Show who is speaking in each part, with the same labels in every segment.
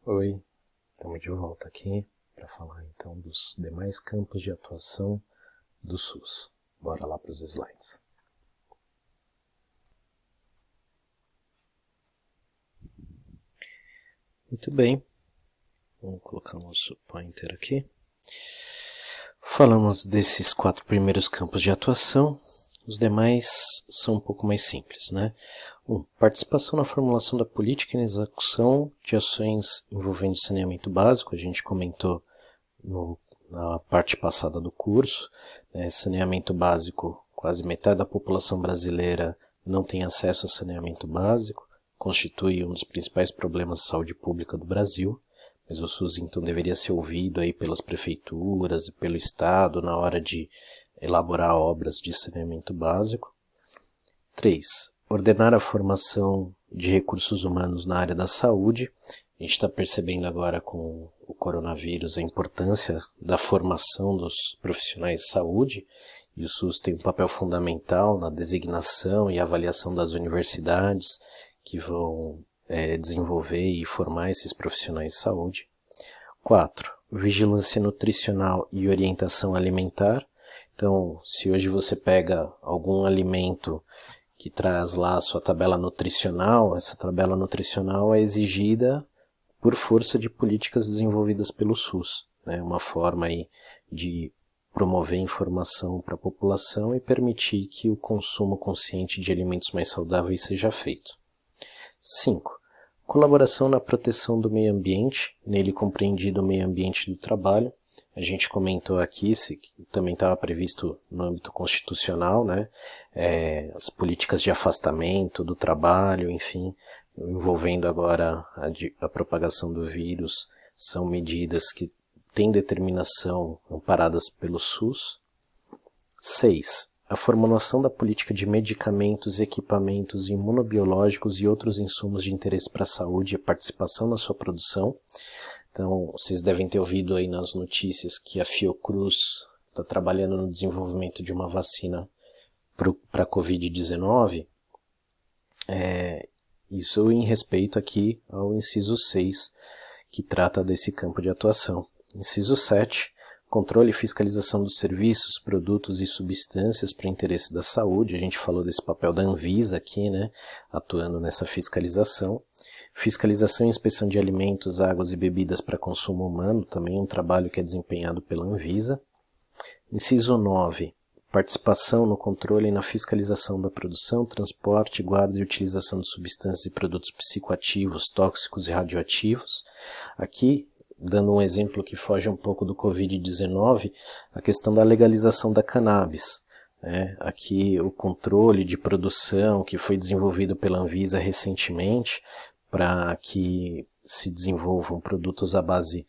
Speaker 1: Oi, estamos de volta aqui para falar então dos demais campos de atuação do SUS. Bora lá para os slides. Muito bem, vamos colocar o nosso pointer aqui. Falamos desses 4 primeiros campos de atuação, os demais são um pouco mais simples, né? 1. Participação na formulação da política e na execução de ações envolvendo saneamento básico, a gente comentou na parte passada do curso, saneamento básico, quase metade da população brasileira não tem acesso a saneamento básico, constitui um dos principais problemas de saúde pública do Brasil, mas o SUS então deveria ser ouvido aí pelas prefeituras e pelo Estado na hora de elaborar obras de saneamento básico. 3. Ordenar a formação de recursos humanos na área da saúde. A gente está percebendo agora com o coronavírus a importância da formação dos profissionais de saúde, e o SUS tem um papel fundamental na designação e avaliação das universidades que vão desenvolver e formar esses profissionais de saúde. 4. Vigilância nutricional e orientação alimentar. Então, se hoje você pega algum alimento que traz lá a sua tabela nutricional, essa tabela nutricional é exigida por força de políticas desenvolvidas pelo SUS, né? Uma forma aí de promover informação para a população e permitir que o consumo consciente de alimentos mais saudáveis seja feito. 5. Colaboração na proteção do meio ambiente, nele compreendido o meio ambiente do trabalho. A gente comentou aqui, também estava previsto no âmbito constitucional, né? As políticas de afastamento do trabalho, enfim, envolvendo agora a propagação do vírus, são medidas que têm determinação amparadas pelo SUS. 6. A formulação da política de medicamentos, equipamentos imunobiológicos e outros insumos de interesse para a saúde e a participação na sua produção. Então, vocês devem ter ouvido aí nas notícias que a Fiocruz está trabalhando no desenvolvimento de uma vacina para a Covid-19. Isso em respeito aqui ao inciso 6, que trata desse campo de atuação. Inciso 7, controle e fiscalização dos serviços, produtos e substâncias para o interesse da saúde. A gente falou desse papel da Anvisa aqui, né, atuando nessa fiscalização. Fiscalização e inspeção de alimentos, águas e bebidas para consumo humano, também um trabalho que é desempenhado pela Anvisa. Inciso 9, participação no controle e na fiscalização da produção, transporte, guarda e utilização de substâncias e produtos psicoativos, tóxicos e radioativos. Aqui, dando um exemplo que foge um pouco do Covid-19, a questão da legalização da cannabis. Aqui o controle de produção que foi desenvolvido pela Anvisa recentemente para que se desenvolvam produtos à base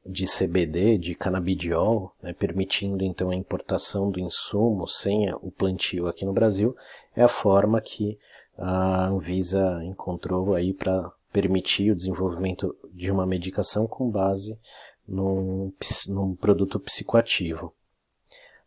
Speaker 1: de CBD, de canabidiol, permitindo então a importação do insumo sem o plantio aqui no Brasil, é a forma que a Anvisa encontrou aí para permitir o desenvolvimento de uma medicação com base num produto psicoativo.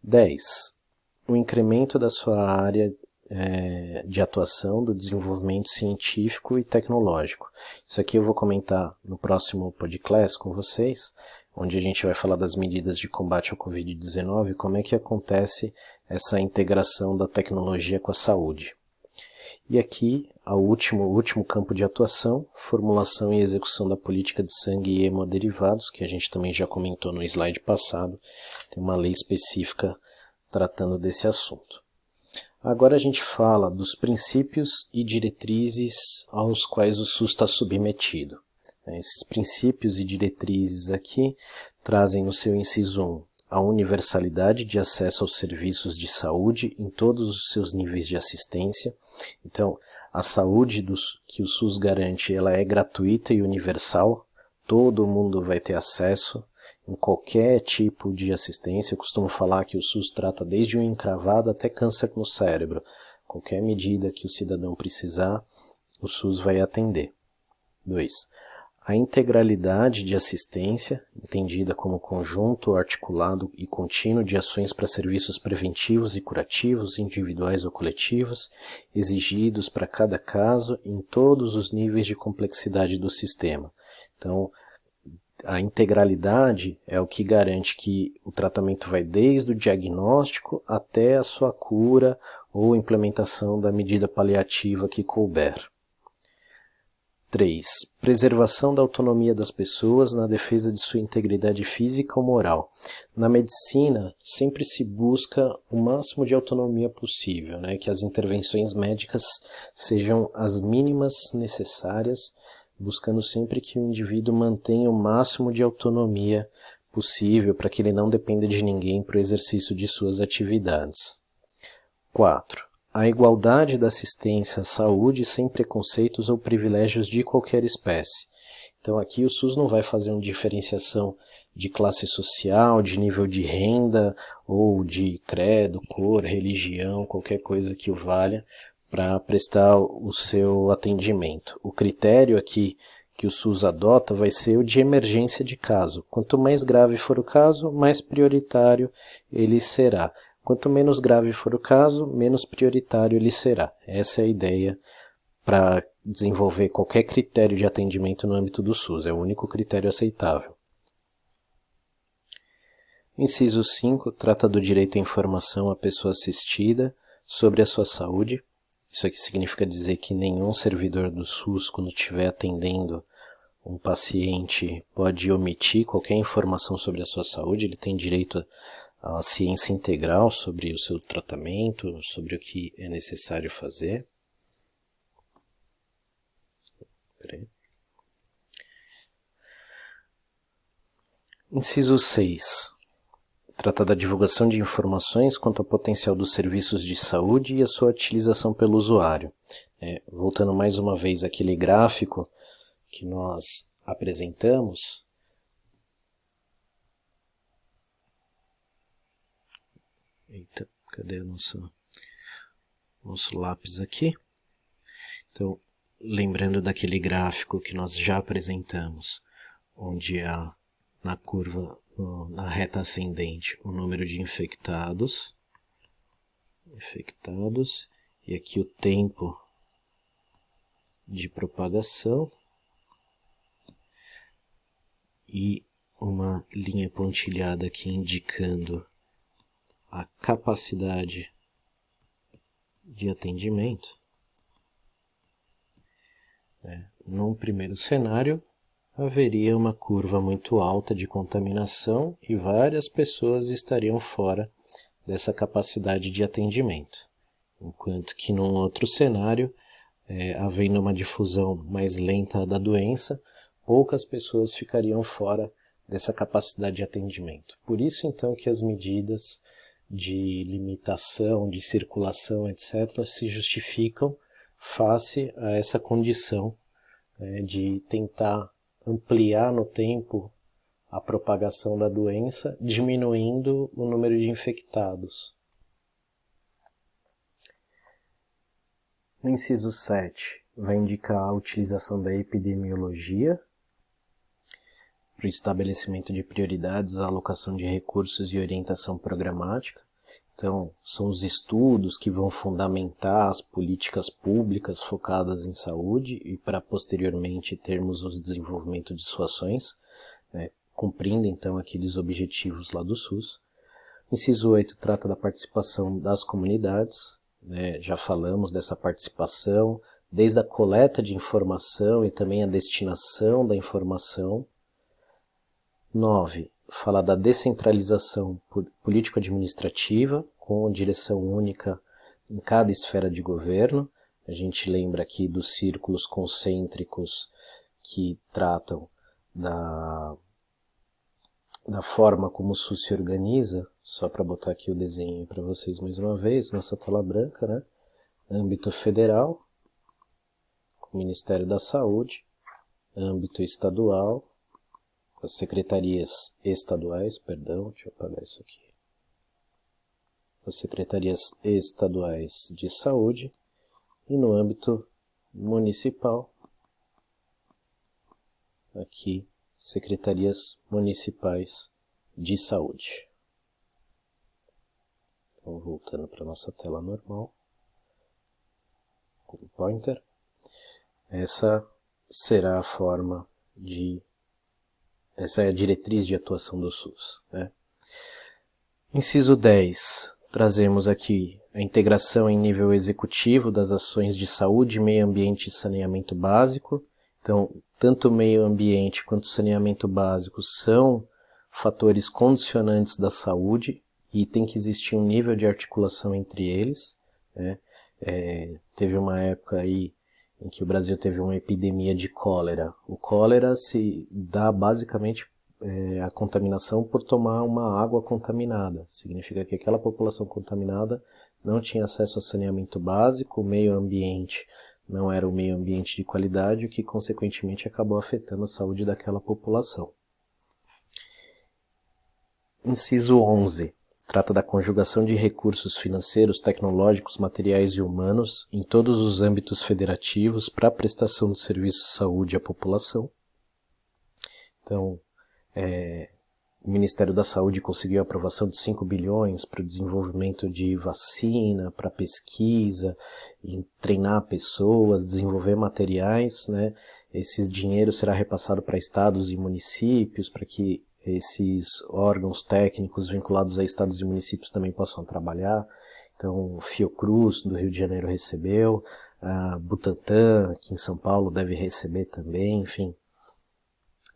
Speaker 1: 10. O incremento da sua área de atuação do desenvolvimento científico e tecnológico. Isso aqui eu vou comentar no próximo podcast com vocês, onde a gente vai falar das medidas de combate ao Covid-19, como é que acontece essa integração da tecnologia com a saúde. E aqui, o último campo de atuação, formulação e execução da política de sangue e hemoderivados, que a gente também já comentou no slide passado, tem uma lei específica tratando desse assunto. Agora a gente fala dos princípios e diretrizes aos quais o SUS está submetido. Esses princípios e diretrizes aqui trazem no seu inciso 1 a universalidade de acesso aos serviços de saúde em todos os seus níveis de assistência. Então, a saúde que o SUS garante, ela é gratuita e universal, todo mundo vai ter acesso em qualquer tipo de assistência. Eu costumo falar que o SUS trata desde um encravado até câncer no cérebro. Qualquer medida que o cidadão precisar, o SUS vai atender. 2. A integralidade de assistência, entendida como conjunto articulado e contínuo de ações para serviços preventivos e curativos, individuais ou coletivos, exigidos para cada caso em todos os níveis de complexidade do sistema. Então, A integralidade é o que garante que o tratamento vai desde o diagnóstico até a sua cura ou implementação da medida paliativa que couber. 3. Preservação da autonomia das pessoas na defesa de sua integridade física ou moral. Na medicina, sempre se busca o máximo de autonomia possível, né? Que as intervenções médicas sejam as mínimas necessárias, buscando sempre que o indivíduo mantenha o máximo de autonomia possível para que ele não dependa de ninguém para o exercício de suas atividades. 4. A igualdade da assistência à saúde sem preconceitos ou privilégios de qualquer espécie. Então aqui o SUS não vai fazer uma diferenciação de classe social, de nível de renda ou de credo, cor, religião, qualquer coisa que o valha para prestar o seu atendimento. O critério aqui que o SUS adota vai ser o de emergência de caso. Quanto mais grave for o caso, mais prioritário ele será. Quanto menos grave for o caso, menos prioritário ele será. Essa é a ideia para desenvolver qualquer critério de atendimento no âmbito do SUS. É o único critério aceitável. Inciso 5 trata do direito à informação à pessoa assistida sobre a sua saúde. Isso aqui significa dizer que nenhum servidor do SUS, quando estiver atendendo um paciente, pode omitir qualquer informação sobre a sua saúde. Ele tem direito a ciência integral sobre o seu tratamento, sobre o que é necessário fazer. Inciso 6. Trata da divulgação de informações quanto ao potencial dos serviços de saúde e a sua utilização pelo usuário. Voltando mais uma vez àquele gráfico que nós apresentamos, eita, cadê o nosso lápis aqui? Então, lembrando daquele gráfico que nós já apresentamos, onde há na curva, na reta ascendente, o número de infectados, e aqui o tempo de propagação, e uma linha pontilhada aqui indicando a capacidade de atendimento. Num primeiro cenário, haveria uma curva muito alta de contaminação e várias pessoas estariam fora dessa capacidade de atendimento. Enquanto que num outro cenário, havendo uma difusão mais lenta da doença, poucas pessoas ficariam fora dessa capacidade de atendimento. Por isso, então, que as medidas de limitação, de circulação, etc., se justificam face a essa condição de tentar ampliar no tempo a propagação da doença, diminuindo o número de infectados. No inciso 7, vai indicar a utilização da epidemiologia para o estabelecimento de prioridades, a alocação de recursos e orientação programática. Então, são os estudos que vão fundamentar as políticas públicas focadas em saúde e para posteriormente termos o desenvolvimento de suas ações, cumprindo então aqueles objetivos lá do SUS. Inciso 8 trata da participação das comunidades, já falamos dessa participação, desde a coleta de informação e também a destinação da informação. 9. Fala da descentralização político-administrativa, com direção única em cada esfera de governo. A gente lembra aqui dos círculos concêntricos que tratam da forma como o SUS se organiza. Só para botar aqui o desenho para vocês mais uma vez, nossa tela branca, né? Âmbito federal, com o Ministério da Saúde, âmbito estadual, as secretarias estaduais, deixa eu apagar isso aqui. As secretarias estaduais de saúde e no âmbito municipal, aqui, secretarias municipais de saúde. Então, voltando para a nossa tela normal, com o pointer, essa será a forma de essa é a diretriz de atuação do SUS, né? Inciso 10, trazemos aqui a integração em nível executivo das ações de saúde, meio ambiente e saneamento básico. Então, tanto o meio ambiente quanto o saneamento básico são fatores condicionantes da saúde e tem que existir um nível de articulação entre eles, né? Teve uma época aí em que o Brasil teve uma epidemia de cólera. O cólera se dá basicamente a contaminação por tomar uma água contaminada. Significa que aquela população contaminada não tinha acesso a saneamento básico, o meio ambiente não era o meio ambiente de qualidade, o que consequentemente acabou afetando a saúde daquela população. Inciso 11. Trata da conjugação de recursos financeiros, tecnológicos, materiais e humanos em todos os âmbitos federativos para a prestação de serviços de saúde à população. Então, o Ministério da Saúde conseguiu a aprovação de 5 bilhões para o desenvolvimento de vacina, para pesquisa, em treinar pessoas, desenvolver materiais, né? Esse dinheiro será repassado para estados e municípios, para que esses órgãos técnicos vinculados a estados e municípios também possam trabalhar. Então, o Fiocruz, do Rio de Janeiro, recebeu, a Butantan, aqui em São Paulo, deve receber também, enfim.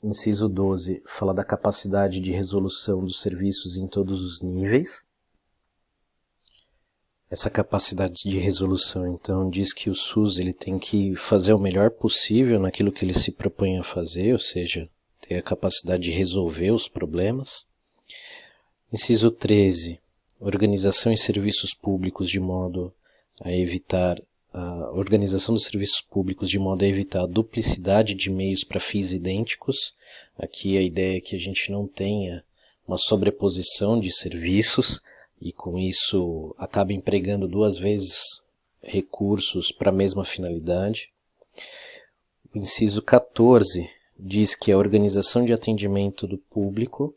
Speaker 1: Inciso 12, fala da capacidade de resolução dos serviços em todos os níveis. Essa capacidade de resolução, então, diz que o SUS ele tem que fazer o melhor possível naquilo que ele se propõe a fazer, ou seja, ter a capacidade de resolver os problemas. Inciso 13, organização e serviços públicos de modo a evitar a organização dos serviços públicos de modo a evitar a duplicidade de meios para fins idênticos. Aqui a ideia é que a gente não tenha uma sobreposição de serviços e com isso acaba empregando 2 vezes recursos para a mesma finalidade. O inciso 14 diz que a organização de atendimento do público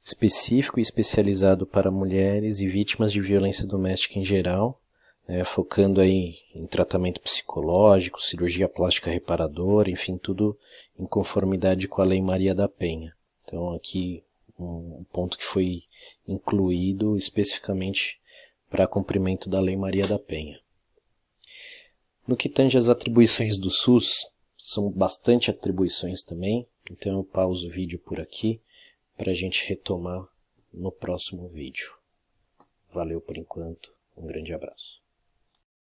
Speaker 1: específico e especializado para mulheres e vítimas de violência doméstica em geral, focando aí em tratamento psicológico, cirurgia plástica reparadora, enfim, tudo em conformidade com a Lei Maria da Penha. Então aqui um ponto que foi incluído especificamente para cumprimento da Lei Maria da Penha. No que tange às atribuições do SUS, são bastante atribuições também, então eu pauso o vídeo por aqui para a gente retomar no próximo vídeo. Valeu por enquanto, um grande abraço.